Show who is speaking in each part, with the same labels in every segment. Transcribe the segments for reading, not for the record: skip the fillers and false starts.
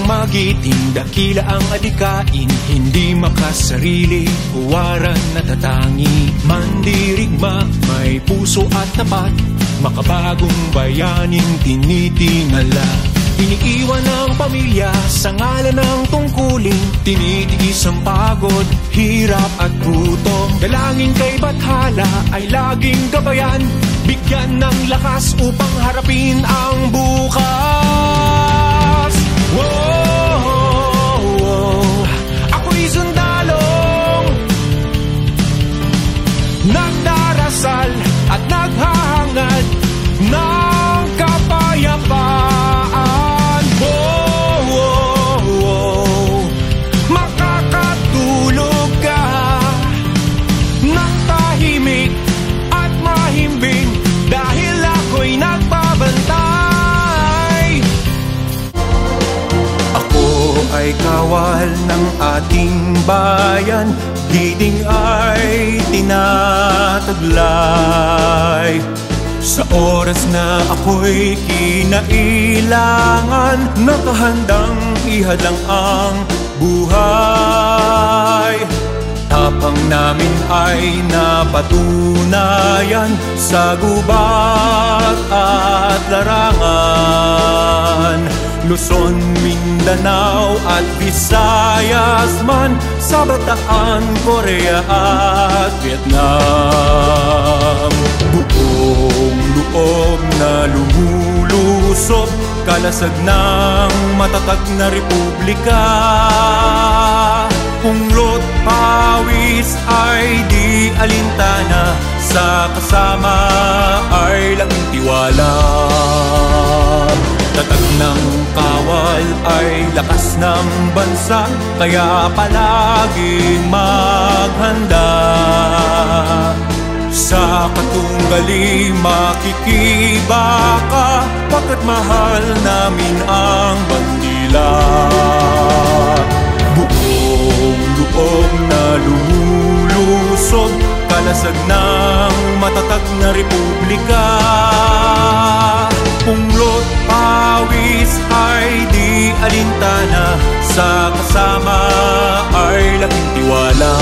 Speaker 1: magiting, dakila ang adikain, hindi makasarili, huwaran natatangi. Mandirigma, may puso at tapat, makabagong bayaning tinitingala. Iniiwan ang pamilya sa ngalan ng tungkulin, tinitiis ang pagod, hirap at gutom. Dalangin kay Bathala ay laging gabayan, bigyan ng lakas upang harapin ang bukas. Ako'y sundalong nagdarasal at naghahangad ng kapayapaan. Makakatulog ka ng tahimik at mahimbing dahil ako'y nagbabantay. Ako ay kawal ng ating bayan, giding ay tinataglay. Sa oras na ako'y kinailangan, nakahandang ihadlang ang buhay. Tapang namin ay napatunayan sa gubat at larangan. Luzon, Mindanao at Visayas man, sa Bataan, Korea at Vietnam. Buong loob na lumulusob, kalasag ng matatag na republika. Punglot pawis ay di alintana, sa kasama ay laging tiwala. Tatag ng kawal ay lakas ng bansa, kaya palaging maghanda. Sa katunggali makikibaka, pagkat mahal namin ang bandila. Buong loob na lumulusob, kalasag ng matatag na republika. Punglot pawis ay di alintana, sa kasama ay laking tiwala.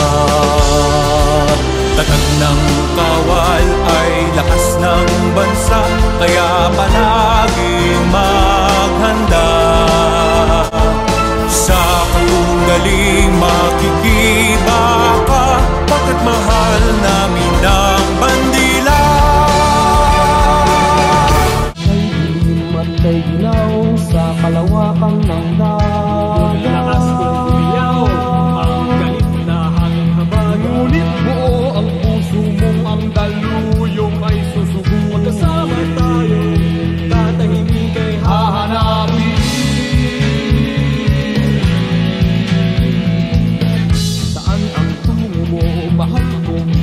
Speaker 1: Tatag ng kawal ay lakas ng bansa, kaya palaging maghanda. Sa katunggali makikibaka, pagkat mahal namin ang bandila.
Speaker 2: Kay ginaw sa kalawakan ng dagat, lakas kong umiyaw ang galit na hangin habag. Ngunit buo ang puso mong ang daluyong ay susugo. Magkasama tayo, tatahimik ay hahanapin. Saan ang tungo mo, mahal kong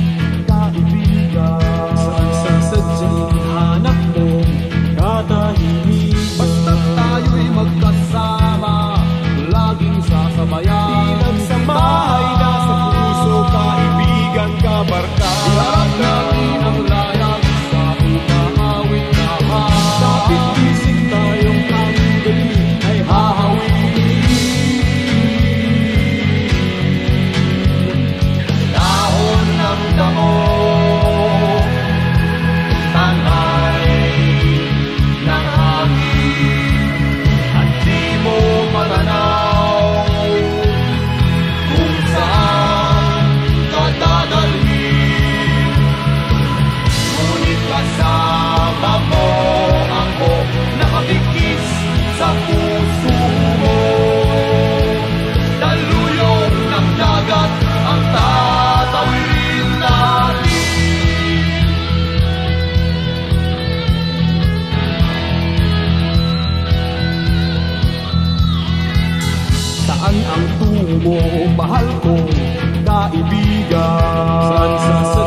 Speaker 2: kaibigan? Saan sa sadyang hanap mo, katahimik? Tayo'y magkasama, laging sasabayan. Pinagsamahay na sa puso, kaibigan, kabarkada. Iharap natin ang layag sa umaawit na mahal. Kapit isip tayong ang galing ay hahawin. Dahon ng dahon, tanay ng hangin, at di mo matanaw kung saan ka dadalhin. Ngunit kasama mo ako, nakabigkis sa puso mo. Daluyong ng dagat ang tatawirin natin. Saan ang tungo mo, mahal kong kaibigan? Saan sa